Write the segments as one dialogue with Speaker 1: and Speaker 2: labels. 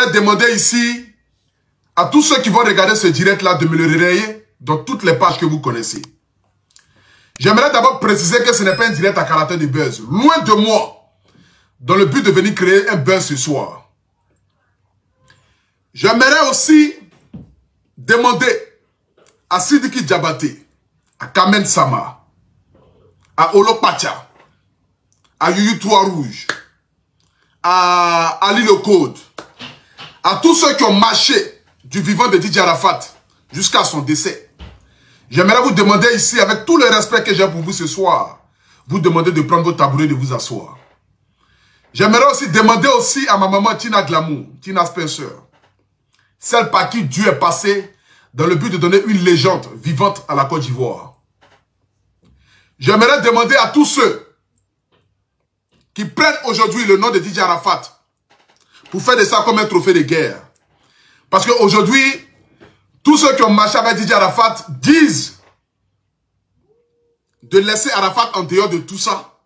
Speaker 1: J'aimerais demander ici à tous ceux qui vont regarder ce direct-là de me le relayer dans toutes les pages que vous connaissez. J'aimerais d'abord préciser que ce n'est pas un direct à caractère de buzz. Loin de moi, dans le but de venir créer un buzz ce soir. J'aimerais aussi demander à Sidiki Diabaté, à Kamen Sama, à Olopacha, à Yuyu Trois Rouge, à Ali Le Code, à tous ceux qui ont marché du vivant de Didier Arafat jusqu'à son décès. J'aimerais vous demander ici, avec tout le respect que j'ai pour vous ce soir, vous demander de prendre vos tabourets et de vous asseoir. J'aimerais aussi demander aussi à ma maman Tina Glamour, Tina Spencer, celle par qui Dieu est passé dans le but de donner une légende vivante à la Côte d'Ivoire. J'aimerais demander à tous ceux qui prennent aujourd'hui le nom de Didier Arafat pour faire de ça comme un trophée de guerre. Parce qu'aujourd'hui, tous ceux qui ont marché avec Didier Arafat disent de laisser Arafat en dehors de tout ça.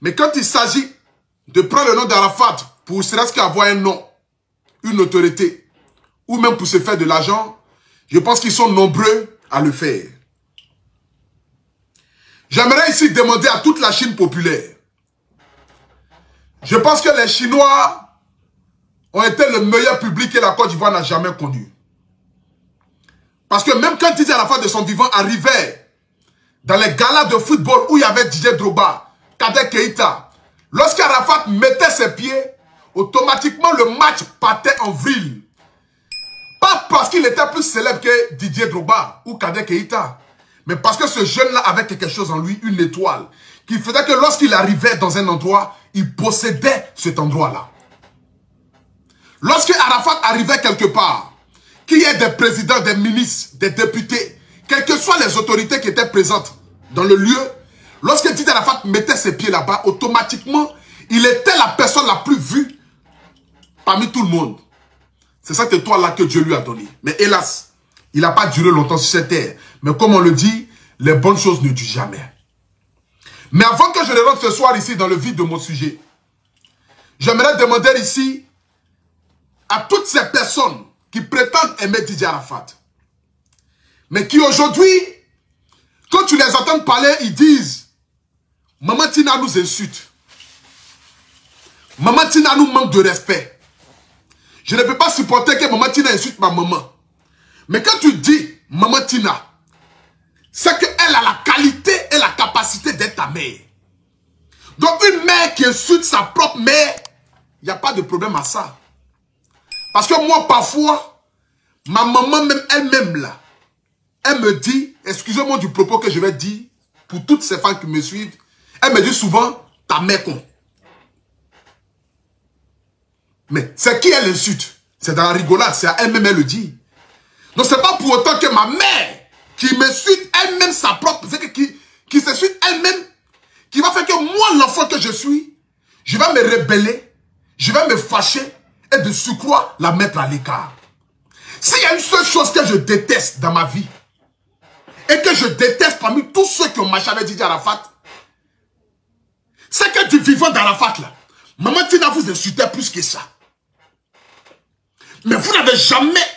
Speaker 1: Mais quand il s'agit de prendre le nom d'Arafat pour serait-ce qu'avoir un nom, une autorité, ou même pour se faire de l'argent, je pense qu'ils sont nombreux à le faire. J'aimerais ici demander à toute la Chine populaire. Je pense que les Chinois ont été le meilleur public que la Côte d'Ivoire n'a jamais connu. Parce que même quand Didier Arafat de son vivant arrivait dans les galas de football où il y avait Didier Drogba, Kader Keïta, lorsqu'Arafat mettait ses pieds, automatiquement le match partait en vrille. Pas parce qu'il était plus célèbre que Didier Drogba ou Kader Keïta, mais parce que ce jeune-là avait quelque chose en lui, une étoile, qui faisait que lorsqu'il arrivait dans un endroit, il possédait cet endroit-là. Lorsque Arafat arrivait quelque part, qu'il y ait des présidents, des ministres, des députés, quelles que soient les autorités qui étaient présentes dans le lieu, lorsque Didier Arafat mettait ses pieds là-bas, automatiquement, il était la personne la plus vue parmi tout le monde. C'est cette étoile-là que Dieu lui a donnée. Mais hélas, il n'a pas duré longtemps sur cette terre. Mais comme on le dit, les bonnes choses ne durent jamais. Mais avant que je le rentre ce soir ici dans le vif de mon sujet, j'aimerais demander ici à toutes ces personnes qui prétendent aimer Didier Arafat, mais qui aujourd'hui, quand tu les entends parler, ils disent « Maman Tina nous insulte. Maman Tina nous manque de respect. Je ne peux pas supporter que Maman Tina insulte ma maman. » Mais quand tu dis « Maman Tina », c'est qu'elle a la qualité et la capacité d'être ta mère. Donc une mère qui insulte sa propre mère, il n'y a pas de problème à ça. Parce que moi, parfois, ma maman, même elle-même là, elle me dit, excusez-moi du propos que je vais dire, pour toutes ces femmes qui me suivent, elle me dit souvent, ta mère con. Mais c'est qui elle insulte? C'est dans la rigolade, c'est à elle-même elle le dit. Donc c'est pas pour autant que ma mère, qui m'insulte elle-même sa propre, qui s'insulte elle-même, qui va faire que moi, l'enfant que je suis, je vais me rebeller, je vais me fâcher, et de surcroît la mettre à l'écart. S'il y a une seule chose que je déteste dans ma vie, et que je déteste parmi tous ceux qui ont marché avec Didier Arafat, c'est que du vivant d'Arafat là, Maman Tina vous insultait plus que ça. Mais vous n'avez jamais,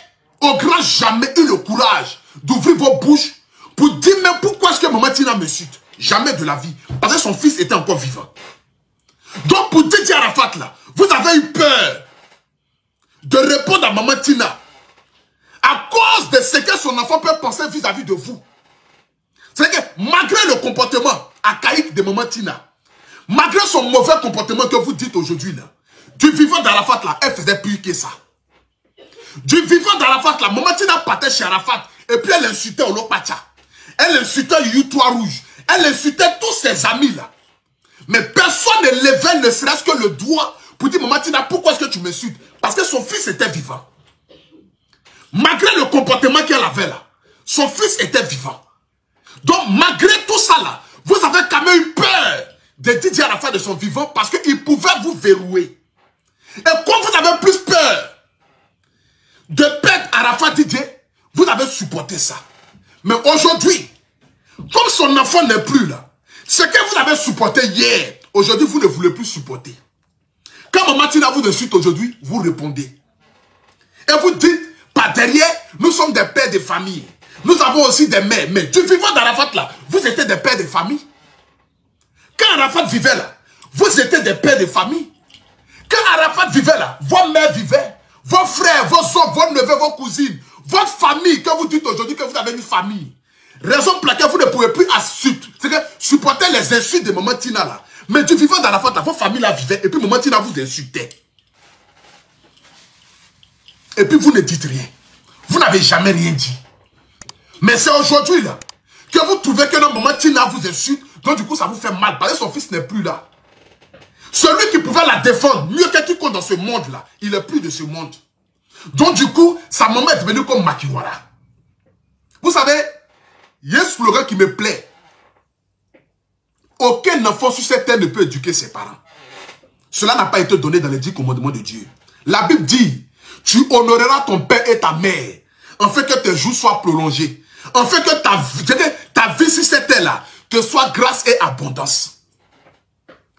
Speaker 1: au grand jamais, eu le courage d'ouvrir vos bouches pour dire même pourquoi est-ce que Maman Tina me insulte. Jamais de la vie. Parce que son fils était encore vivant. Donc pour Didier Arafat là, vous avez eu peur de répondre à Maman Tina à cause de ce que son enfant peut penser vis-à-vis de vous. C'est que malgré le comportement archaïque de Maman Tina, malgré son mauvais comportement que vous dites aujourd'hui là, du vivant d'Arafat là, elle faisait plus que ça. Du vivant d'Arafat là, Maman Tina partait chez Arafat et puis elle insultait Olopacha. Elle insultait Yuyu Trois Rouge. Elle insultait tous ses amis là. Mais personne ne levait ne serait-ce que le doigt pour dire Maman Tina, pourquoi est-ce que tu m'insultes? Parce que son fils était vivant. Malgré le comportement qu'elle avait là, son fils était vivant. Donc malgré tout ça là, vous avez quand même eu peur de Didier Arafat de son vivant parce qu'il pouvait vous verrouiller. Et quand vous avez plus peur de perdre Arafat Didier, vous avez supporté ça. Mais aujourd'hui, comme son enfant n'est plus là, ce que vous avez supporté hier, aujourd'hui vous ne voulez plus supporter. Quand Maman Tina vous insulte aujourd'hui, vous répondez. Et vous dites, par derrière, nous sommes des pères de famille. Nous avons aussi des mères. Mais du vivant d'Arafat là, vous étiez des pères de famille. Quand Arafat vivait là, vous étiez des pères de famille. Quand Arafat vivait là, vos mères vivaient. Vos frères, vos soeurs, vos neveux, vos cousines. Votre famille, que vous dites aujourd'hui que vous avez une famille. Raison pour laquelle vous ne pouvez plus supporter les insultes de Maman Tina là. Mais du vivant d'Arafat là, votre famille là vivait. Et puis Maman Tina vous insultait. Et puis vous ne dites rien. Vous n'avez jamais rien dit. Mais c'est aujourd'hui là que vous trouvez que notre Maman Tina vous insulte. Donc du coup ça vous fait mal. Parce que son fils n'est plus là. Celui qui pouvait la défendre mieux que quiconque dans ce monde là, il n'est plus de ce monde. Donc du coup, sa maman est devenue comme Makiwara. Vous savez, il y a un slogan qui me plaît. Aucun enfant sur cette terre ne peut éduquer ses parents. Cela n'a pas été donné dans les 10 commandements de Dieu. La Bible dit, tu honoreras ton père et ta mère, afin que tes jours soient prolongés, afin que ta vie sur cette terre-là te soit grâce et abondance.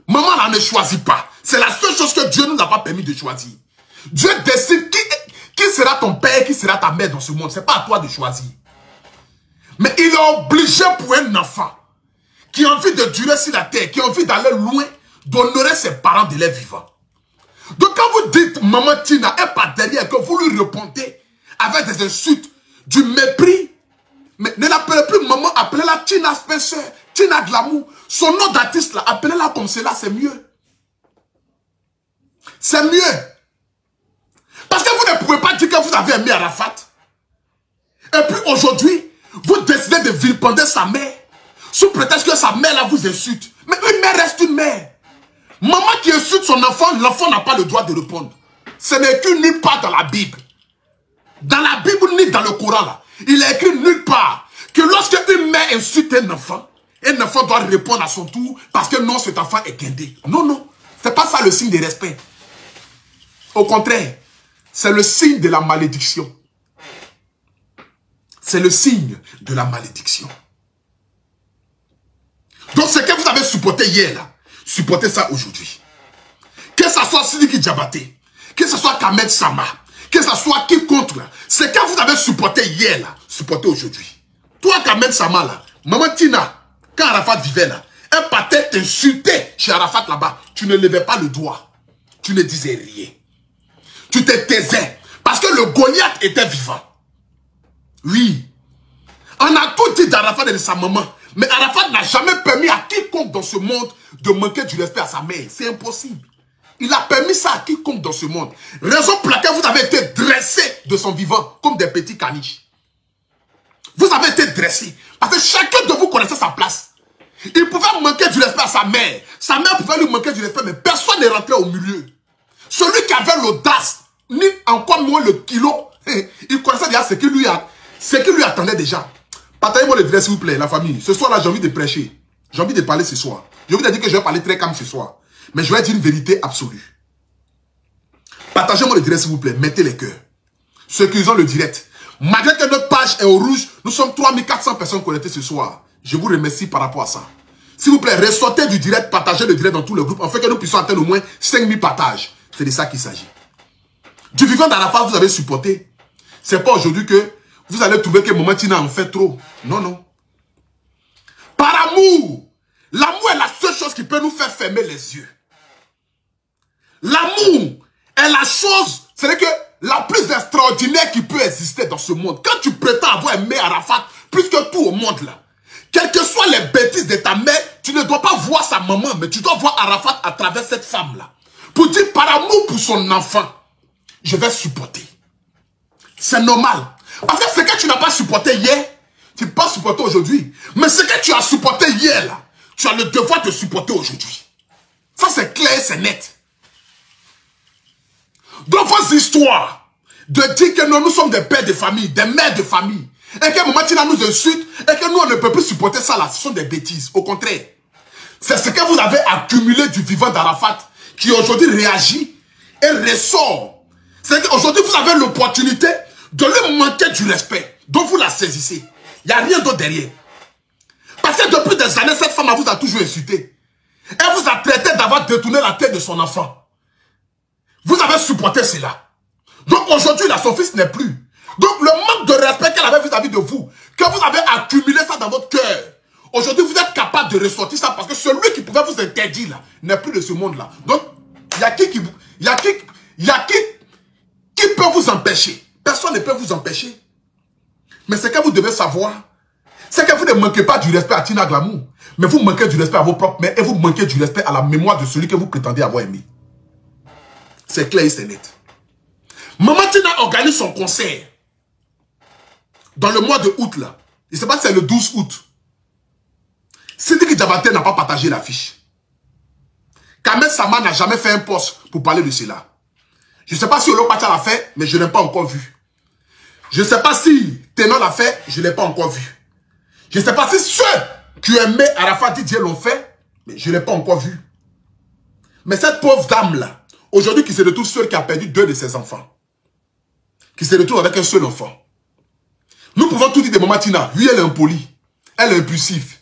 Speaker 1: Maman là ne choisit pas. C'est la seule chose que Dieu ne nous a pas permis de choisir. Dieu décide qui sera ton père et qui sera ta mère dans ce monde. Ce n'est pas à toi de choisir. Mais il est obligé pour un enfant qui a envie de durer sur la terre, qui a envie d'aller loin, d'honorer ses parents de les vivants. Donc quand vous dites Maman Tina est pas derrière, que vous lui répondez avec des insultes, du mépris, mais ne l'appelez plus maman, appelez-la Tina Spencer, Tina Glamour. Son nom d'artiste là, appelez-la comme cela, c'est mieux. C'est mieux. Parce que vous ne pouvez pas dire que vous avez aimé Arafat. Et puis aujourd'hui, vous décidez de vilipender sa mère, sous prétexte que sa mère là vous insulte. Mais une mère reste une mère. Maman qui insulte son enfant, l'enfant n'a pas le droit de répondre. Ce n'est écrit nulle part dans la Bible. Dans la Bible ni dans le Coran là. Il est écrit nulle part que lorsque une mère insulte un enfant doit répondre à son tour parce que non, cet enfant est guindé. Non, non. Ce n'est pas ça le signe de respect. Au contraire, c'est le signe de la malédiction. C'est le signe de la malédiction. Donc ce que vous avez supporté hier là, supportez ça aujourd'hui. Que ce soit Sidiki Diabaté, que ce soit Kamed Sama, que ce soit quiconque là, ce que vous avez supporté hier là, supportez aujourd'hui. Toi Kamed Sama là, Maman Tina, quand Arafat vivait là, un patin t'insultait chez Arafat là-bas, tu ne levais pas le doigt, tu ne disais rien. Tu te taisais, parce que le Goliath était vivant. Oui. On a tout dit d'Arafat et de sa maman. Mais Arafat n'a jamais permis à quiconque dans ce monde de manquer du respect à sa mère. C'est impossible. Il a permis ça à quiconque dans ce monde. Raison pour laquelle vous avez été dressés de son vivant, comme des petits caniches. Vous avez été dressés. Parce que chacun de vous connaissait sa place. Il pouvait manquer du respect à sa mère. Sa mère pouvait lui manquer du respect, mais personne n'est rentré au milieu. Celui qui avait l'audace, ni encore moins le kilo, il connaissait déjà ce qui lui attendait déjà. Partagez-moi le direct s'il vous plaît, la famille. Ce soir là, j'ai envie de prêcher. J'ai envie de parler ce soir. J'ai envie de dire que je vais parler très calme ce soir. Mais je vais dire une vérité absolue. Partagez-moi le direct s'il vous plaît. Mettez les cœurs. Ceux qui ont le direct. Malgré que notre page est au rouge, nous sommes 3400 personnes connectées ce soir. Je vous remercie par rapport à ça. S'il vous plaît, ressortez du direct, partagez le direct dans tous les groupes, afin que nous puissions atteindre au moins 5000 partages. C'est de ça qu'il s'agit. Du vivant d'Arafat, vous avez supporté. C'est pas aujourd'hui que vous allez trouver que Maman Tina en fait trop. Non, non. Par amour. L'amour est la seule chose qui peut nous faire fermer les yeux. L'amour est la chose, c'est que la plus extraordinaire qui peut exister dans ce monde. Quand tu prétends avoir aimé Arafat plus que tout au monde là, quelles que soient les bêtises de ta mère, tu ne dois pas voir sa maman, mais tu dois voir Arafat à travers cette femme-là. Pour dire par amour pour son enfant, je vais supporter. C'est normal. Parce que ce que tu n'as pas supporté hier, tu ne peux pas supporter aujourd'hui. Mais ce que tu as supporté hier, là, tu as le devoir de supporter aujourd'hui. Ça, c'est clair et c'est net. Dans vos histoires, de dire que nous sommes des pères de famille, des mères de famille, et que Maman Tina nous insulte, et que nous, on ne peut plus supporter ça, là, ce sont des bêtises. Au contraire, c'est ce que vous avez accumulé du vivant d'Arafat, qui aujourd'hui réagit et ressort. C'est qu'aujourd'hui, vous avez l'opportunité de lui manquer du respect, dont vous la saisissez. Il n'y a rien d'autre derrière. Parce que depuis des années, cette femme vous a toujours insulté. Elle vous a traité d'avoir détourné la tête de son enfant. Vous avez supporté cela. Donc aujourd'hui, là, son fils n'est plus. Donc le manque de respect qu'elle avait vis-à-vis de vous, que vous avez accumulé ça dans votre cœur, aujourd'hui vous êtes capable de ressortir ça parce que celui qui pouvait vous interdire là, n'est plus de ce monde-là. Donc, il y a qui peut vous empêcher? Personne ne peut vous empêcher. Mais ce que vous devez savoir, c'est que vous ne manquez pas du respect à Tina Glamour, mais vous manquez du respect à vos propres mères et vous manquez du respect à la mémoire de celui que vous prétendez avoir aimé. C'est clair et c'est net. Maman Tina organise son concert dans le mois de août là. Je ne sais pas si c'est le 12 août. Sidiki Diabaté n'a pas partagé l'affiche. Kamel Sama n'a jamais fait un post pour parler de cela. Je ne sais pas si Olopacha l'a fait, mais je ne l'ai pas encore vu. Je ne sais pas si Ténon l'a fait, je ne l'ai pas encore vu. Je ne sais pas si ceux qui aimaient Arafat Didier l'ont fait, mais je ne l'ai pas encore vu. Mais cette pauvre dame-là, aujourd'hui qui se retrouve seule, qui a perdu 2 de ses enfants, qui se retrouve avec un seul enfant. Nous pouvons tout dire de Maman Tina. Oui, elle est impolie, elle est impulsive,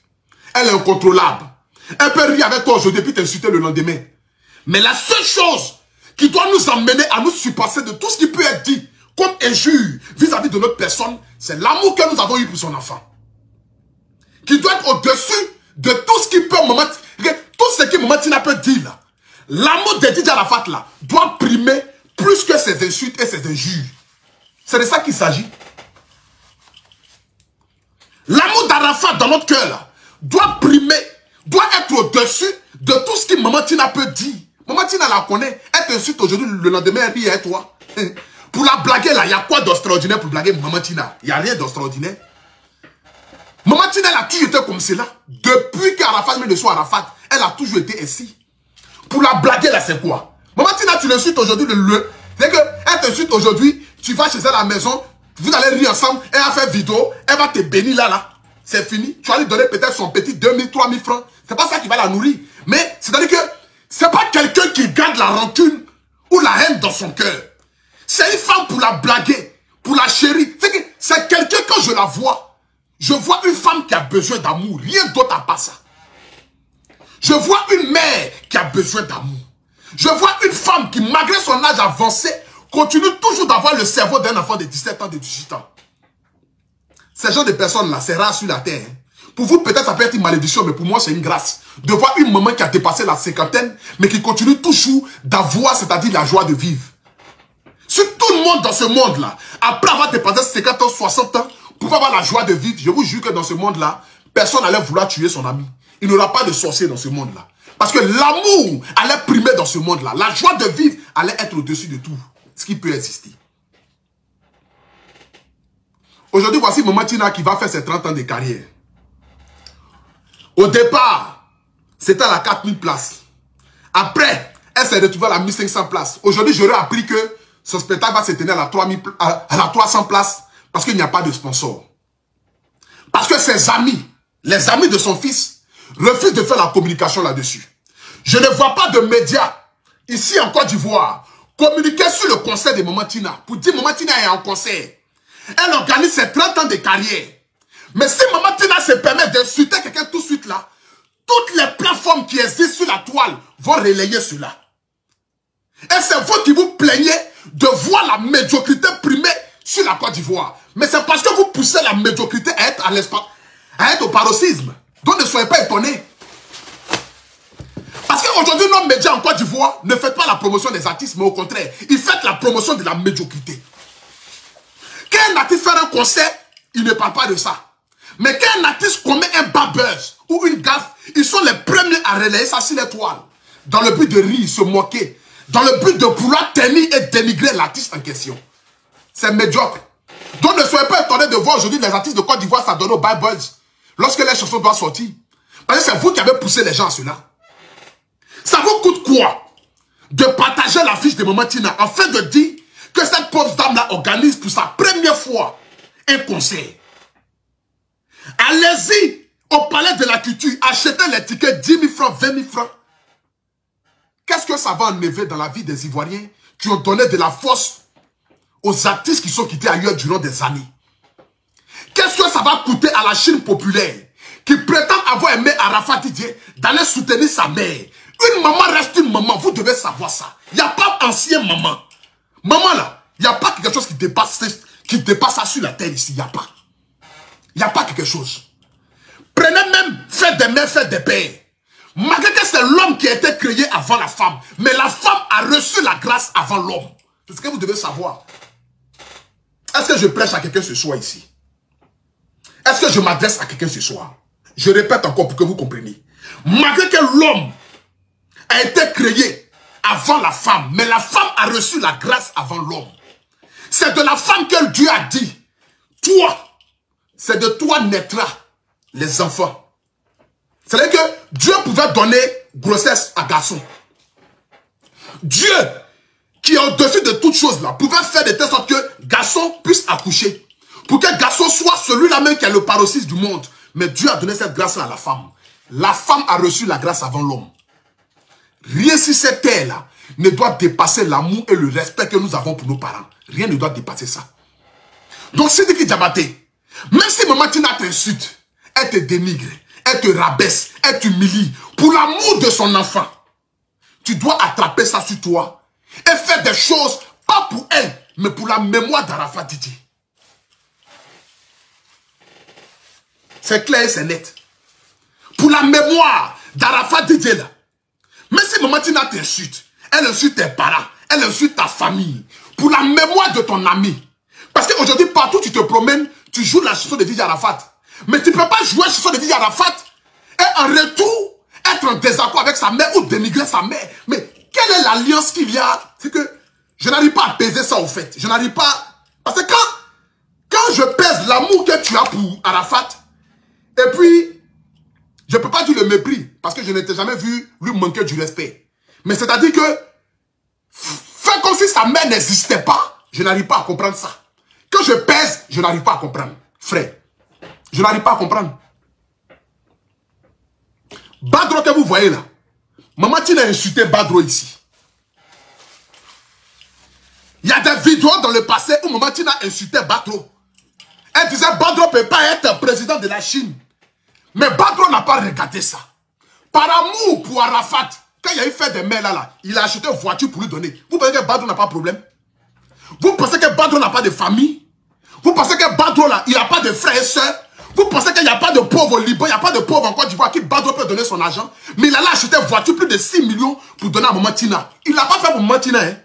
Speaker 1: elle est incontrôlable. Elle peut rire avec toi aujourd'hui puis t'insulter le lendemain. Mais la seule chose qui doit nous emmener à nous surpasser de tout ce qui peut être dit comme injure vis-à-vis de notre personne, c'est l'amour que nous avons eu pour son enfant. Qui doit être au-dessus de tout ce qui peut tout ce que Maman Tina peut dire là. L'amour de Didier Arafat là doit primer plus que ses insultes et ses injures. C'est de ça qu'il s'agit. L'amour d'Arafat dans notre cœur là doit primer, doit être au-dessus de tout ce que Maman Tina peut dire. Maman Tina la connaît, elle t'insulte aujourd'hui, le lendemain elle rit avec toi. Pour la blaguer là, il y a quoi d'extraordinaire pour blaguer Maman Tina? Il n'y a rien d'extraordinaire. Maman Tina elle a toujours été comme cela. Depuis qu'Arafat met le son Arafat, elle a toujours été ainsi. Pour la blaguer là, c'est quoi? Maman Tina, tu l'insultes aujourd'hui, c'est que elle t'insulte aujourd'hui, tu vas chez elle à la maison, vous allez rire ensemble, elle va faire vidéo, elle va te bénir là. C'est fini. Tu vas lui donner peut-être son petit 2000, 3000 francs. C'est pas ça qui va la nourrir. Mais c'est-à-dire que c'est pas quelqu'un qui garde la rancune ou la haine dans son cœur. C'est une femme pour la blaguer, pour la chérir. C'est quelqu'un, quand je la vois, je vois une femme qui a besoin d'amour. Rien d'autre à part ça. Je vois une mère qui a besoin d'amour. Je vois une femme qui, malgré son âge avancé, continue toujours d'avoir le cerveau d'un enfant de 17 ans, de 18 ans. Ces genre de personnes-là, c'est rare sur la terre. Hein. Pour vous, peut-être ça peut être une malédiction, mais pour moi, c'est une grâce. De voir une maman qui a dépassé la cinquantaine, mais qui continue toujours d'avoir, c'est-à-dire la joie de vivre. Si tout le monde dans ce monde-là, après avoir dépassé 50 ans, 60 ans, pouvait avoir la joie de vivre, je vous jure que dans ce monde-là, personne n'allait vouloir tuer son ami. Il n'y aura pas de sorcier dans ce monde-là. Parce que l'amour allait primer dans ce monde-là. La joie de vivre allait être au-dessus de tout ce qui peut exister. Aujourd'hui, voici Maman Tina qui va faire ses 30 ans de carrière. Au départ, c'était à la 4000 places. Après, elle s'est retrouvée à la 1500 places. Aujourd'hui, j'aurais appris que son spectacle va se tenir à la 300 places parce qu'il n'y a pas de sponsor. Parce que ses amis, les amis de son fils, refusent de faire la communication là-dessus. Je ne vois pas de médias ici en Côte d'Ivoire communiquer sur le concert de Maman Tina pour dire Maman Tina est en concert. Elle organise ses 30 ans de carrière. Mais si Maman Tina se permet d'insulter quelqu'un tout de suite là, toutes les plateformes qui existent sur la toile vont relayer cela. Et c'est vous qui vous plaignez de voir la médiocrité primer sur la Côte d'Ivoire. Mais c'est parce que vous poussez la médiocrité à être à l'espace, à être au paroxysme. Donc ne soyez pas étonnés. Parce qu'aujourd'hui, nos médias en Côte d'Ivoire ne font pas la promotion des artistes, mais au contraire, ils font la promotion de la médiocrité. Quand un artiste fait un concert, il ne parle pas de ça. Mais quand un artiste commet un bad buzz ou une gaffe, ils sont les premiers à relayer ça sur les toiles. Dans le but de rire, se moquer. Dans le but de vouloir tenir et dénigrer l'artiste en question. C'est médiocre. Donc ne soyez pas étonnés de voir aujourd'hui les artistes de Côte d'Ivoire s'adonner au bad buzz lorsque les chansons doivent sortir. Parce que c'est vous qui avez poussé les gens à cela. Ça vous coûte quoi de partager l'affiche de Maman Tina afin de dire que cette pauvre dame-là organise pour sa première fois un concert? Allez-y au palais de la culture, achetez les tickets 10 000 francs, 20 000 francs. Qu'est-ce que ça va enlever dans la vie des Ivoiriens qui ont donné de la force aux artistes qui sont quittés ailleurs durant des années? Qu'est-ce que ça va coûter à la Chine populaire qui prétend avoir aimé Arafat Didier d'aller soutenir sa mère? Une maman reste une maman, vous devez savoir ça. Il n'y a pas ancien maman. Maman là, Il n'y a pas quelque chose qui dépasse ça sur la terre ici. Il n'y a pas. Il n'y a pas quelque chose. Prenez même, faites des mères, faites des pères. Malgré que c'est l'homme qui a été créé avant la femme. Mais la femme a reçu la grâce avant l'homme. C'est ce que vous devez savoir. Est-ce que je prêche à quelqu'un ce soir ici? Est-ce que je m'adresse à quelqu'un ce soir? Je répète encore pour que vous compreniez. Malgré que l'homme a été créé avant la femme, mais la femme a reçu la grâce avant l'homme. C'est de la femme que Dieu a dit, toi, c'est de toi naîtra les enfants. C'est-à-dire que Dieu pouvait donner grossesse à garçon. Dieu, qui est au-dessus de toutes choses là, pouvait faire de telle sorte que garçon puisse accoucher. Pour que garçon soit celui-là même qui a le paroxysme du monde. Mais Dieu a donné cette grâce-là à la femme. La femme a reçu la grâce avant l'homme. Rien sur cette terre-là ne doit dépasser l'amour et le respect que nous avons pour nos parents. Rien ne doit dépasser ça. Donc, c'est dit Diabaté, même si maman Tina t'insulte, elle te dénigre, elle te rabaisse, elle t'humilie, pour l'amour de son enfant, tu dois attraper ça sur toi et faire des choses, pas pour elle, mais pour la mémoire d'Arafat Didier. C'est clair et c'est net. Pour la mémoire d'Arafat Didier là. Mais si maman Tina t'insulte, elle insulte tes parents, elle insulte ta famille. Pour la mémoire de ton ami. Parce qu'aujourd'hui, partout tu te promènes, tu joues la chanson de Didier Arafat. Mais tu ne peux pas jouer la chanson de Didier Arafat et en retour être en désaccord avec sa mère ou dénigrer sa mère. Mais quelle est l'alliance qu'il y a? C'est que je n'arrive pas à peser ça au fait. Je n'arrive pas... Parce que quand je pèse l'amour que tu as pour Arafat, et puis, je ne peux pas dire le mépris, parce que je n'ai jamais vu lui manquer du respect. Mais c'est-à-dire que, faire comme si sa mère n'existait pas, je n'arrive pas à comprendre ça. Quand je pèse, je n'arrive pas à comprendre. Frère, je n'arrive pas à comprendre. Badro que vous voyez là, maman Tina a insulté Badro ici. Il y a des vidéos dans le passé où maman Tina insultait Badro. Elle disait Badro ne peut pas être président de la Chine. Mais Badro n'a pas regardé ça. Par amour pour Arafat, quand il y a eu fait des mails là, il a acheté une voiture pour lui donner. Vous pensez que Badro n'a pas de problème? Vous pensez que Badro n'a pas de famille? Vous pensez que Badro là, il n'a pas de frères et sœurs? Vous pensez qu'il n'y a pas de pauvres au Liban, il n'y a pas de pauvres en Côte d'Ivoire qui Badro peut donner son argent? Mais il a acheté une voiture plus de 6 millions pour donner à maman Tina. Il n'a pas fait pour maman Tina, hein?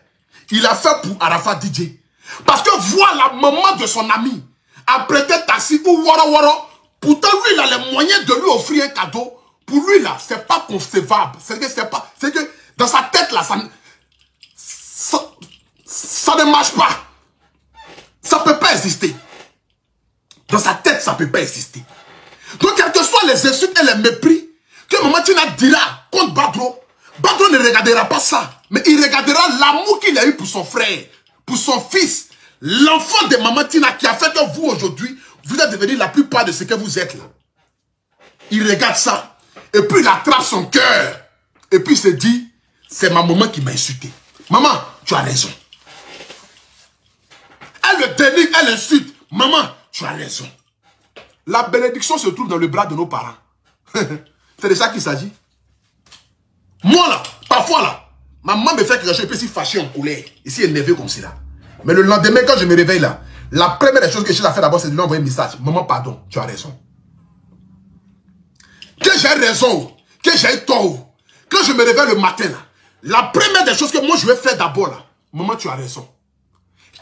Speaker 1: Il a fait pour Arafat DJ. Parce que voir la maman de son ami a prêté taxi ou waro. Pourtant, lui, il a les moyens de lui offrir un cadeau. Pour lui, là, c'est pas concevable. C'est que dans sa tête, là, ça ne marche pas. Ça ne peut pas exister. Dans sa tête, ça ne peut pas exister. Donc, quels que soient les insultes et les mépris que maman Tina dira contre Badro, Badro ne regardera pas ça. Mais il regardera l'amour qu'il a eu pour son frère, pour son fils, l'enfant de maman Tina qui a fait que vous, aujourd'hui, vous êtes devenu la plupart de ce que vous êtes là. Il regarde ça. Et puis il attrape son cœur. Et puis il se dit, c'est ma maman qui m'a insulté. Maman, tu as raison. Elle le dénigre, elle insulte. Maman, tu as raison. La bénédiction se trouve dans le bras de nos parents. C'est de ça qu'il s'agit. Moi là, parfois là, maman me fait quelque chose, je peux s'y fâcher en colère. Ici énervé comme cela. Mais le lendemain, quand je me réveille là, la première des choses que je dois faire d'abord, c'est de lui envoyer un message. Maman, pardon, tu as raison. Que j'ai raison, que j'ai tort. Quand je me réveille le matin, là, la première des choses que moi je vais faire d'abord, là, maman, tu as raison.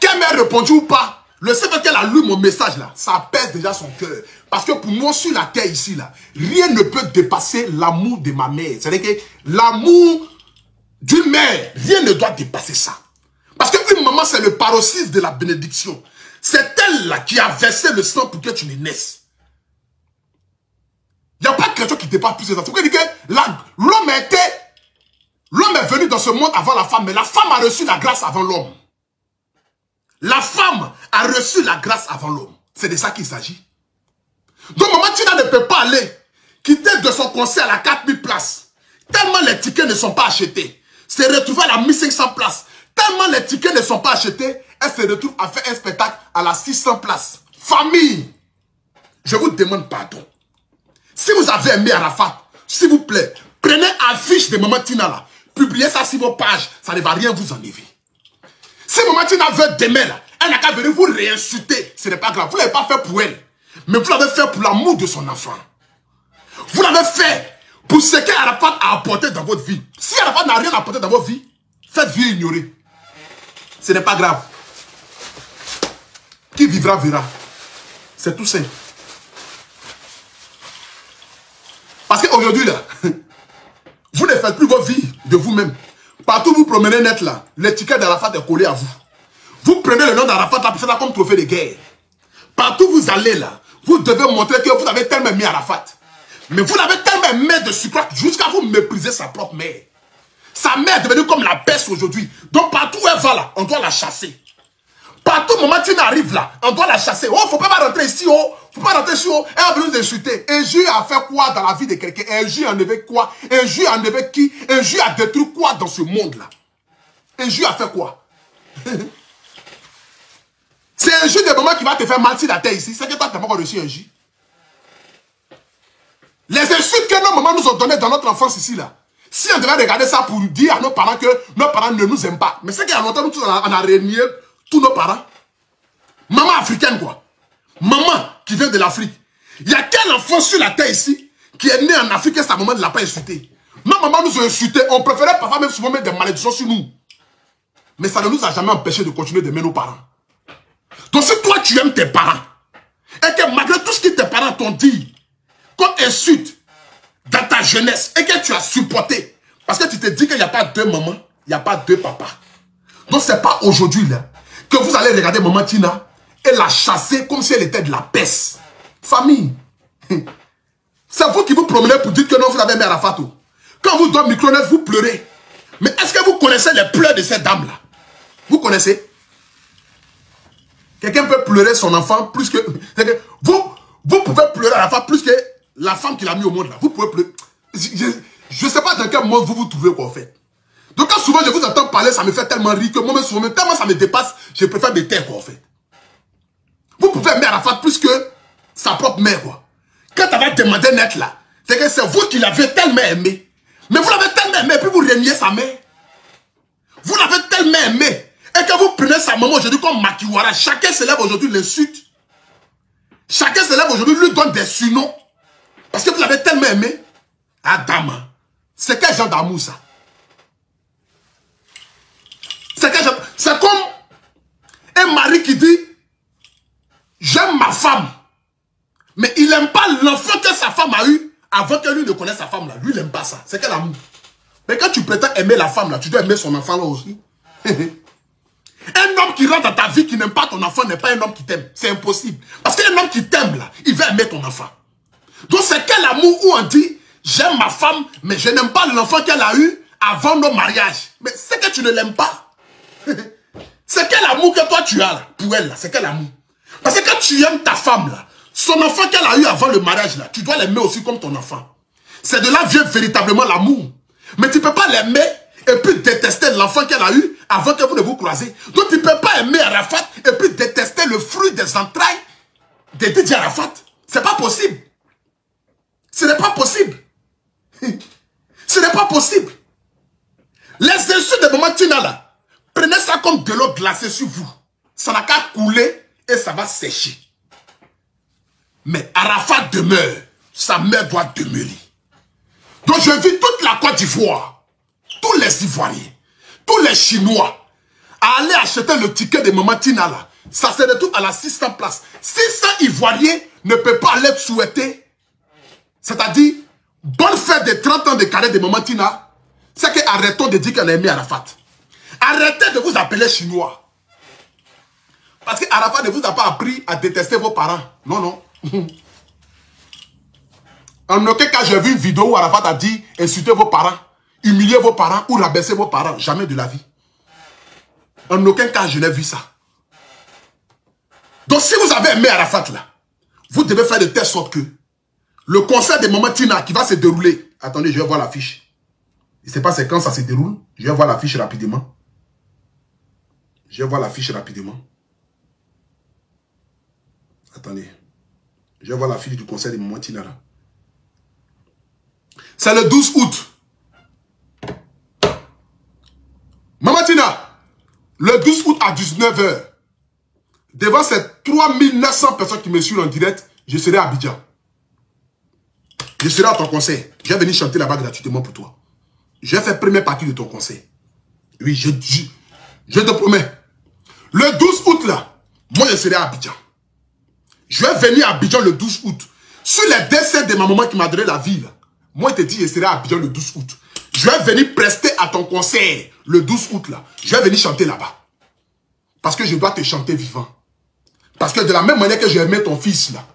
Speaker 1: Qu'elle m'ait répondu ou pas, le fait qu'elle a lu mon message, là, ça apaise déjà son cœur. Parce que pour moi, sur la terre ici, là, rien ne peut dépasser l'amour de ma mère. C'est-à-dire que l'amour d'une mère, rien ne doit dépasser ça. Parce qu'une maman, c'est le paroxysme de la bénédiction. C'est elle-là qui a versé le sang pour que tu naisses. Il n'y a pas quelque chose qui dépasse plus ça. C'est-à-dire que l'homme est venu dans ce monde avant la femme, mais la femme a reçu la grâce avant l'homme. La femme a reçu la grâce avant l'homme. C'est de ça qu'il s'agit. Donc, maman Tina ne peut pas aller quitter de son concert à la 4000 places. Tellement les tickets ne sont pas achetés. Se retrouver à la 1500 places. Tellement les tickets ne sont pas achetés, elle se retrouve à faire un spectacle à la 600 places. Famille, je vous demande pardon. Si vous avez aimé Arafat, s'il vous plaît, prenez affiche de maman Tina là. Publiez ça sur vos pages, ça ne va rien vous enlever. Si Maman Tina veut demain, là, elle n'a qu'à venir vous réinsulter. Ce n'est pas grave. Vous ne l'avez pas fait pour elle. Mais vous l'avez fait pour l'amour de son enfant. Vous l'avez fait pour ce qu'Arafat a apporté dans votre vie. Si Arafat n'a rien apporté dans votre vie, faites vie ignorer. Ce n'est pas grave. Qui vivra, verra. C'est tout simple. Parce qu'aujourd'hui, là, vous ne faites plus votre vie de vous-même. Partout où vous promenez net, là, l'étiquette d'Arafat est collée à vous. Vous prenez le nom d'Arafat, là, pour faire comme trophée de guerre. Partout où vous allez, là, vous devez montrer que vous avez tellement aimé Arafat. Mais vous l'avez tellement aimé de sucre jusqu'à vous mépriser sa propre mère. Sa mère est devenue comme la peste aujourd'hui. Donc partout où elle va, là, on doit la chasser. Partout au moment où Tina arrive là, on doit la chasser. Oh, faut pas rentrer ici, oh. Faut pas rentrer ici, oh. Elle a besoin d'insulter. Un juge a fait quoi dans la vie de quelqu'un? Un juge a enlevé quoi? Un juge a enlevé qui? Un juge a détruit quoi dans ce monde-là? Un juge a fait quoi? C'est un juge de moment qui va te faire mentir la terre ici. C'est que toi, tu n'as pas reçu un juge. Les insultes que nos mamans nous ont données dans notre enfance ici, là. Si on devait regarder ça pour dire à nos parents que nos parents ne nous aiment pas. Mais c'est qu'il y a longtemps, nous tous, on a renié tous nos parents. Maman africaine, quoi. Maman qui vient de l'Afrique. Il y a quel enfant sur la terre ici qui est né en Afrique et sa maman ne l'a pas insulté? Nos mamans nous ont insultés. On préférait parfois même souvent mettre des malédictions sur nous. Mais ça ne nous a jamais empêché de continuer d'aimer nos parents. Donc si toi tu aimes tes parents, et que malgré tout ce que tes parents t'ont dit, comme insulte dans ta jeunesse, et que tu as supporté, parce que tu te dis qu'il n'y a pas deux mamans, il n'y a pas deux papas. Donc c'est pas aujourd'hui là que vous allez regarder Maman Tina et la chasser comme si elle était de la peste. Famille, c'est vous qui vous promenez pour dire que non, vous avez aimé Arafat. Quand vous donnez Micronet, vous pleurez. Mais est-ce que vous connaissez les pleurs de cette dame-là? Vous connaissez? Quelqu'un peut pleurer son enfant plus que... Vous pouvez pleurer Arafat plus que la femme qu'il a mis au monde là. Vous pouvez pleurer. Je ne sais pas dans quel monde vous vous trouvez quoi en fait. Donc quand souvent je vous entends parler, ça me fait tellement rire que moi-même souvent, tellement ça me dépasse, je préfère me taire quoi en fait. Vous pouvez aimer Arafat plus que sa propre mère quoi. Quand elle va demander net là, c'est que c'est vous qui l'avez tellement aimé. Mais vous l'avez tellement aimé et puis vous reniez sa mère. Vous l'avez tellement aimé et que vous prenez sa maman aujourd'hui comme Makiwara. Chacun se lève aujourd'hui l'insulte. Chacun se lève aujourd'hui lui donne des surnoms. Parce que vous l'avez tellement aimé. Adam, c'est quel genre d'amour ça? C'est comme un mari qui dit j'aime ma femme, mais il n'aime pas l'enfant que sa femme a eu avant que lui ne connaisse sa femme là. Lui il n'aime pas ça. C'est quel amour? Mais quand tu prétends aimer la femme là, tu dois aimer son enfant là aussi. Un homme qui rentre dans ta vie qui n'aime pas ton enfant n'est pas un homme qui t'aime. C'est impossible. Parce qu'un homme qui t'aime là, il va aimer ton enfant. Donc c'est quel amour où on dit j'aime ma femme, mais je n'aime pas l'enfant qu'elle a eu avant nos mariages. Mais c'est que tu ne l'aimes pas. C'est quel amour que toi tu as là, pour elle là, c'est quel amour? Parce que quand tu aimes ta femme là, son enfant qu'elle a eu avant le mariage là, tu dois l'aimer aussi comme ton enfant. C'est de là vient véritablement l'amour. Mais tu ne peux pas l'aimer et puis détester l'enfant qu'elle a eu avant que vous ne vous croisez. Donc tu ne peux pas aimer Arafat et puis détester le fruit des entrailles de Didier Arafat. C'est pas possible. Ce n'est pas possible. Ce n'est pas possible. Les insultes de Maman Tina là, prenez ça comme de l'eau glacée sur vous. Ça n'a qu'à couler et ça va sécher. Mais Arafat demeure. Sa mère doit demeurer. Donc je vis toute la Côte d'Ivoire, tous les Ivoiriens, tous les Chinois, à aller acheter le ticket de Maman Tina là. Ça se retrouve à la 600 places. 600 Ivoiriens ne peuvent pas aller souhaiter, c'est-à-dire, bonne fête de 30 ans de carrière de Maman Tina. C'est que arrêtons de dire qu'elle a aimé Arafat. Arrêtez de vous appeler Chinois. Parce que Arafat ne vous a pas appris à détester vos parents. Non, non. En aucun cas, j'ai vu une vidéo où Arafat a dit insultez vos parents, humiliez vos parents ou rabaisser vos parents. Jamais de la vie. En aucun cas, je n'ai vu ça. Donc, si vous avez aimé Arafat là, vous devez faire de telle sorte que le concert de Maman Tina qui va se dérouler. Attendez, je vais voir l'affiche. Je ne sais pas c'est quand ça se déroule. Je vais voir l'affiche rapidement. Je vais voir l'affiche rapidement. Attendez. Je vais voir l'affiche du concert de Maman Tina là. C'est le 12 août. Maman Tina, le 12 août à 19 h, devant ces 3900 personnes qui me suivent en direct, je serai à Abidjan. Je serai à ton concert. Je vais venir chanter là-bas gratuitement pour toi. Je vais faire première partie de ton concert. Oui, je te promets. Le 12 août là, moi je serai à Abidjan. Je vais venir à Abidjan le 12 août. Sur les décès de ma maman qui m'a donné la vie, là, moi je te dis, je serai à Abidjan le 12 août. Je vais venir prester à ton concert le 12 août là. Je vais venir chanter là-bas. Parce que je dois te chanter vivant. Parce que de la même manière que j'ai aimé ton fils là.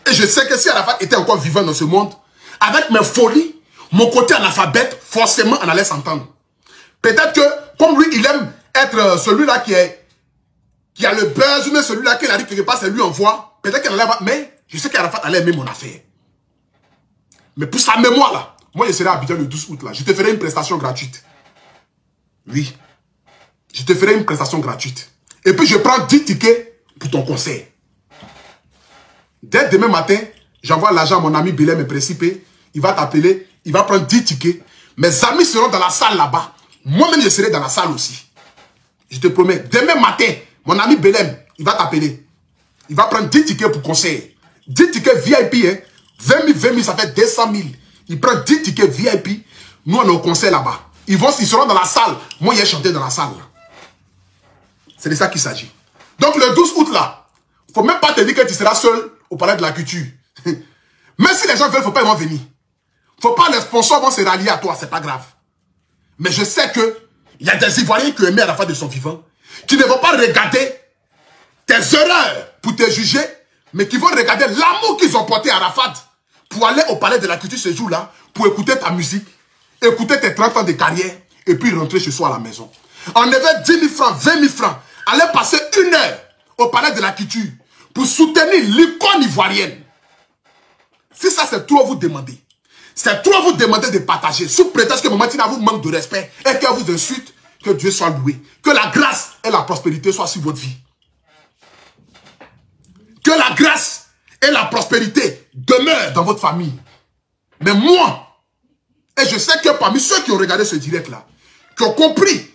Speaker 1: Et je sais que si Arafat était encore vivant dans ce monde, avec mes folies, mon côté analphabète, forcément on allait s'entendre. Peut-être que, comme lui, il aime être celui-là qui a le buzz, mais celui-là qui arrive quelque part, c'est lui en voix. Peut-être qu'elle allait avoir, mais je sais qu'Arafat allait aimer mon affaire. Mais pour sa mémoire là, moi je serai à Abidjan le 12 août là. Je te ferai une prestation gratuite. Oui. Je te ferai une prestation gratuite. Et puis je prends 10 tickets pour ton concert. Dès demain matin, j'envoie l'argent à mon ami Belem et Précipé. Il va t'appeler, il va prendre 10 tickets. Mes amis seront dans la salle là-bas. Moi-même, je serai dans la salle aussi. Je te promets. Demain matin, mon ami Belem, il va t'appeler. Il va prendre 10 tickets pour concert. 10 tickets VIP, hein. 20 000, ça fait 200 000. Il prend 10 tickets VIP. Nous, on est au concert là-bas. Ils seront dans la salle. Moi, il a chanté dans la salle. C'est de ça qu'il s'agit. Donc, le 12 août là, il ne faut même pas te dire que tu seras seul au palais de la culture. Même si les gens veulent, il ne faut pas, ils vont venir. Il ne faut pas, les sponsors vont se rallier à toi, c'est pas grave. Mais je sais que il y a des Ivoiriens qui aimaient Arafat de son vivant, qui ne vont pas regarder tes erreurs pour te juger, mais qui vont regarder l'amour qu'ils ont porté à Arafat pour aller au palais de la culture ce jour-là, pour écouter ta musique, écouter tes 30 ans de carrière, et puis rentrer chez soi à la maison. Enlever 10 000 francs, 20 000 francs, aller passer 1 heure au palais de la culture pour soutenir l'icône ivoirienne. Si ça c'est trop vous demander, c'est trop vous demander de partager, sous prétexte que Maman Tina vous manque de respect et qu'elle vous insulte, que Dieu soit loué. Que la grâce et la prospérité soient sur votre vie. Que la grâce et la prospérité demeurent dans votre famille. Mais moi, et je sais que parmi ceux qui ont regardé ce direct-là, qui ont compris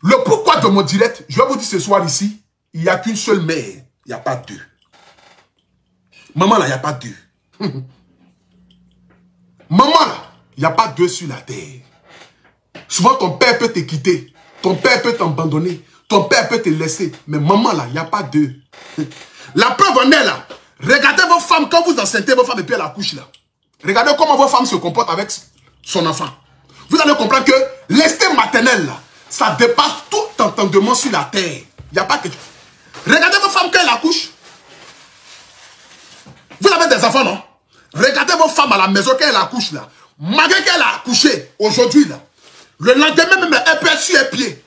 Speaker 1: le pourquoi de mon direct, je vais vous dire ce soir ici, il n'y a qu'une seule mère, il n'y a pas deux. Maman là, il n'y a pas deux. Maman là, il n'y a pas deux sur la terre. Souvent ton père peut te quitter, ton père peut t'abandonner, ton père peut te laisser, mais maman là, il n'y a pas deux. La preuve en est là, regardez vos femmes, quand vous enceintez vos femmes et puis à la couche là, regardez comment vos femmes se comportent avec son enfant. Vous allez comprendre que l'instinct maternel là, ça dépasse tout entendement sur la terre. Il n'y a pas que... Regardez vos femmes quand elles accouchent. Vous avez des enfants, non? Regardez vos femmes à la maison quand elles accouchent là. Malgré qu'elle a accouché aujourd'hui là, le lendemain même, elle peut être sur les pieds.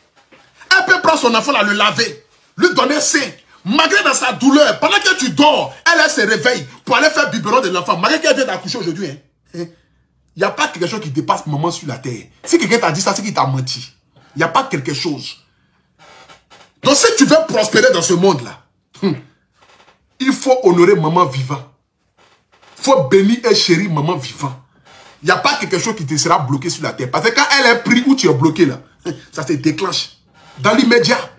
Speaker 1: Elle peut prendre son enfant là, le laver, lui donner sein. Malgré dans sa douleur, pendant que tu dors, elle se réveille pour aller faire biberon de l'enfant. Malgré qu'elle vient d'accoucher aujourd'hui, hein. Il n'y a pas quelque chose qui dépasse maman sur la terre. Si quelqu'un t'a dit ça, c'est qu'il t'a menti. Il n'y a pas quelque chose. Donc si tu veux prospérer dans ce monde-là, il faut honorer maman vivant. Il faut bénir et chérir maman vivant. Il n'y a pas quelque chose qui te sera bloqué sur la terre. Parce que quand elle est prise où tu es bloqué là, ça se déclenche. Dans l'immédiat.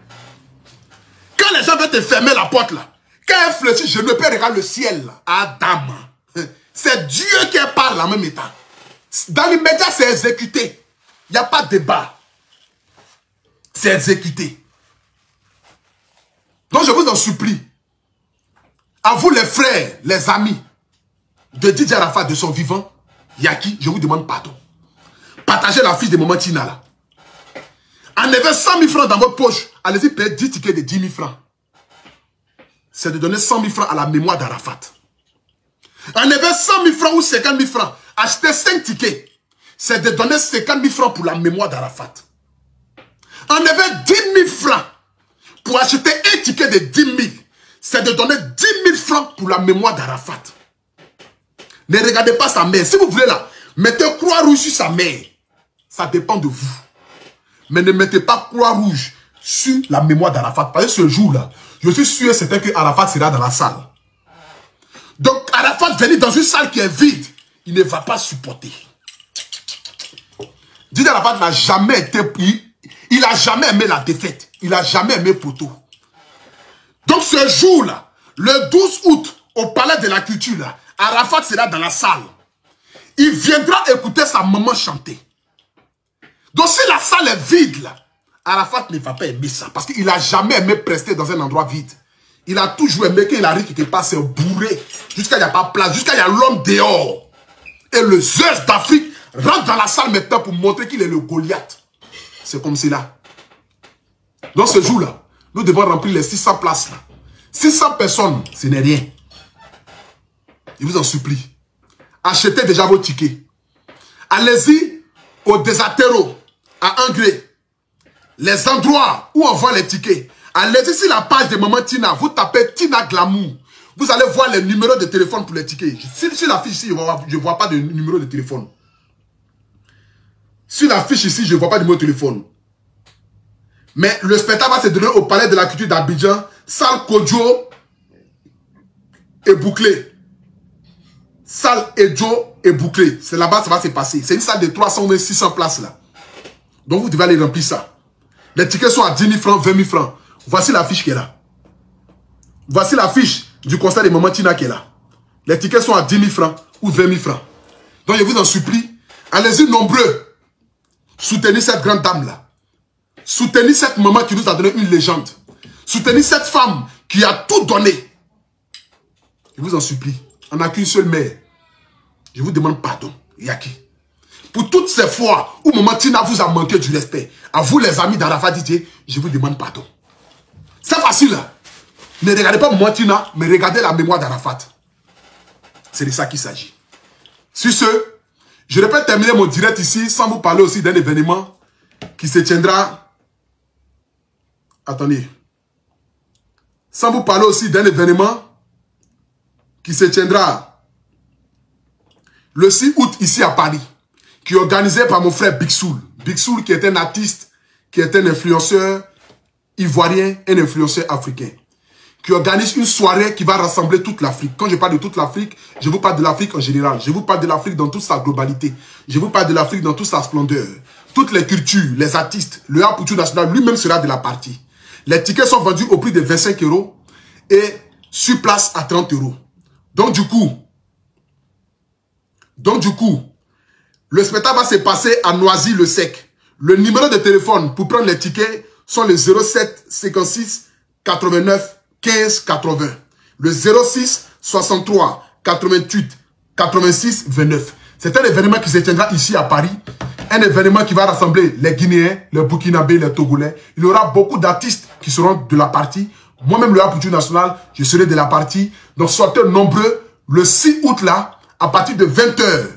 Speaker 1: Quand les gens veulent te fermer la porte là, quand elle fléchit, je ne peux regarder le ciel là. Adam. C'est Dieu qui parle en même état. Dans l'immédiat, c'est exécuté. Il n'y a pas de débat. C'est exécuté. Donc je vous en supplie. À vous les frères, les amis de Didier Arafat de son vivant, Yaki, je vous demande pardon. Partagez la fiche de Maman Tina là. Enlevez 100 000 francs dans votre poche. Allez-y payer 10 tickets de 10 000 francs. C'est de donner 100 000 francs à la mémoire d'Arafat. Enlevez 100 000 francs ou 50 000 francs. Achetez 5 tickets. C'est de donner 50 000 francs pour la mémoire d'Arafat. Enlevez 10 000 francs pour acheter un ticket de 10 000. C'est de donner 10 000 francs pour la mémoire d'Arafat. Ne regardez pas sa mère. Si vous voulez là, mettez croix rouge sur sa mère. Ça dépend de vous. Mais ne mettez pas croix rouge sur la mémoire d'Arafat. Parce que ce jour-là, je suis sûr et certain que Arafat sera dans la salle. Donc Arafat venir dans une salle qui est vide, il ne va pas supporter. Didier Arafat n'a jamais été pris. Il n'a jamais aimé la défaite. Il n'a jamais aimé Poto. Donc ce jour-là, le 12 août, au Palais de la Culture, là, Arafat sera dans la salle. Il viendra écouter sa maman chanter. Donc si la salle est vide, là, Arafat ne va pas aimer ça. Parce qu'il n'a jamais aimé rester dans un endroit vide. Il a toujours aimé qu'il arrive quelque part, c'est bourré. Jusqu'à il n'y a pas de place, jusqu'à il y a l'homme dehors. Et le Zeus d'Afrique rentre dans la salle maintenant pour montrer qu'il est le Goliath. C'est comme cela. Dans ce jour-là, nous devons remplir les 600 places là. 600 personnes, ce n'est rien. Je vous en supplie. Achetez déjà vos tickets. Allez-y au Desatero, à Angré. Les endroits où on vend les tickets. Allez-y sur la page de Maman Tina. Vous tapez Tina Glamour. Vous allez voir les numéros de téléphone pour les tickets. Sur la fiche ici, je ne vois pas de numéro de téléphone. Sur la fiche ici, je ne vois pas de numéro de téléphone. Mais le spectacle va se donner au Palais de la Culture d'Abidjan. Salle Kodjo et bouclée. Salle Edjo et bouclée. C'est là-bas ça va se passer. C'est une salle de 300 ou 600 places là. Donc vous devez aller remplir ça. Les tickets sont à 10 000 francs, 20 000 francs. Voici la fiche qui est là. Voici la fiche du concert de Maman Tina qui est là. Les tickets sont à 10 000 francs ou 20 000 francs. Donc je vous en supplie, allez-y nombreux. Soutenez cette grande dame là. Soutenez cette maman qui nous a donné une légende. Soutenez cette femme qui a tout donné. Je vous en supplie. On n'a qu'une seule mère. Je vous demande pardon. Yaki. Pour toutes ces fois où Maman Tina vous a manqué du respect, à vous les amis d'Arafat Didier, je vous demande pardon. C'est facile là. Ne regardez pas Maman Tina, mais regardez la mémoire d'Arafat. C'est de ça qu'il s'agit. Sur ce, je ne vais pas terminer mon direct ici sans vous parler aussi d'un événement qui se tiendra. Attendez. Sans vous parler aussi d'un événement qui se tiendra le 6 août ici à Paris, qui est organisé par mon frère Big Soul. Big Soul qui est un artiste, qui est un influenceur ivoirien, un influenceur africain, qui organise une soirée qui va rassembler toute l'Afrique. Quand je parle de toute l'Afrique, je vous parle de l'Afrique en général. Je vous parle de l'Afrique dans toute sa globalité. Je vous parle de l'Afrique dans toute sa splendeur. Toutes les cultures, les artistes, le Apoutou National lui-même sera de la partie. Les tickets sont vendus au prix de 25 € et sur place à 30 €. Donc du coup, le spectacle va se passer à Noisy-le-Sec. Le numéro de téléphone pour prendre les tickets sont le 07 56 89 15 80. Le 06 63 88 86 29. C'est un événement qui se tiendra ici à Paris. Un événement qui va rassembler les Guinéens, les Burkinabés, les Togolais. Il y aura beaucoup d'artistes qui seront de la partie. Moi-même, le Apoutou National, je serai de la partie. Donc, sortez nombreux le 6 août là, à partir de 20 h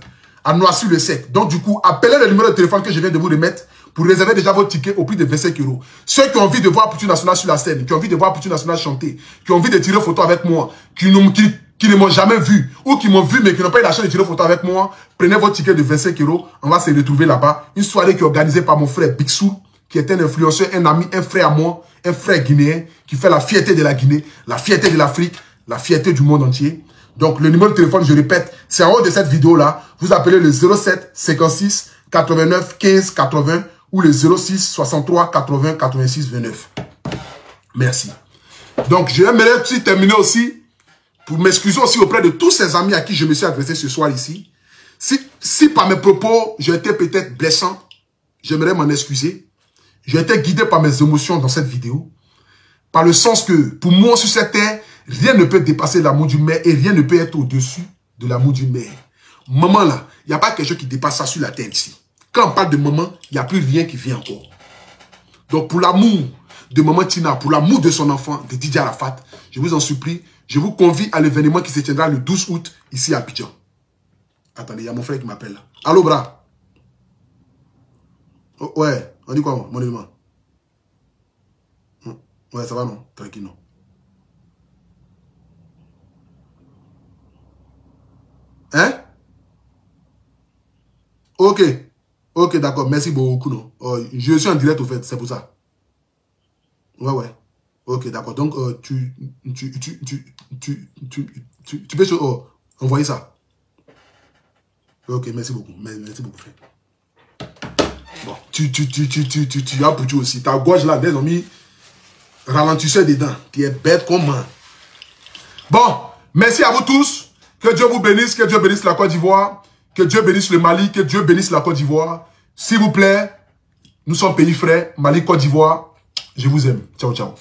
Speaker 1: à Noisy-le-Sec. Donc, du coup, appelez le numéro de téléphone que je viens de vous remettre pour réserver déjà vos tickets au prix de 25 €. Ceux qui ont envie de voir Apoutou National sur la scène, qui ont envie de voir Apoutou National chanter, qui ont envie de tirer photo avec moi, qui ne m'ont jamais vu, ou qui m'ont vu mais qui n'ont pas eu la chance de tirer photo avec moi, prenez votre ticket de 25 €, on va se retrouver là-bas. Une soirée qui est organisée par mon frère Big Soul, qui est un influenceur, un ami, un frère à moi, un frère guinéen, qui fait la fierté de la Guinée, la fierté de l'Afrique, la fierté du monde entier. Donc le numéro de téléphone, je répète, c'est en haut de cette vidéo-là. Vous appelez le 07 56 89 15 80 ou le 06 63 80 86 29. Merci. Donc je vais aussi terminer aussi pour m'excuser aussi auprès de tous ces amis à qui je me suis adressé ce soir ici. Si par mes propos, j'ai été peut-être blessant, j'aimerais m'en excuser. J'ai été guidé par mes émotions dans cette vidéo. Par le sens que, pour moi, sur cette terre, rien ne peut dépasser l'amour d'une mère et rien ne peut être au-dessus de l'amour d'une mère. Maman, là, il n'y a pas quelque chose qui dépasse ça sur la terre ici. Quand on parle de maman, il n'y a plus rien qui vient encore. Donc, pour l'amour de Maman Tina, pour l'amour de son enfant, de Didier Arafat, je vous en supplie, je vous convie à l'événement qui se tiendra le 12 août, ici à Abidjan. Attendez, il y a mon frère qui m'appelle là. Allô, bras? Oh, ouais, on dit quoi, mon élément? Ouais, ça va, non? Tranquille, non? Hein? Ok. Ok, d'accord. Merci beaucoup, non? Je suis en direct, au fait. C'est pour ça. Ouais. Ok, d'accord. Donc, tu peux envoyer ça. Ok, merci beaucoup. Merci beaucoup, frère. Bon, tu as Poutou aussi. Ta gorge là, désormais, Ralentisseur dedans. Tu es bête comme moi. Bon, merci à vous tous. Que Dieu vous bénisse. Que Dieu bénisse la Côte d'Ivoire. Que Dieu bénisse le Mali. Que Dieu bénisse la Côte d'Ivoire. S'il vous plaît, nous sommes pays frères. Mali, Côte d'Ivoire. Je vous aime. Ciao, ciao.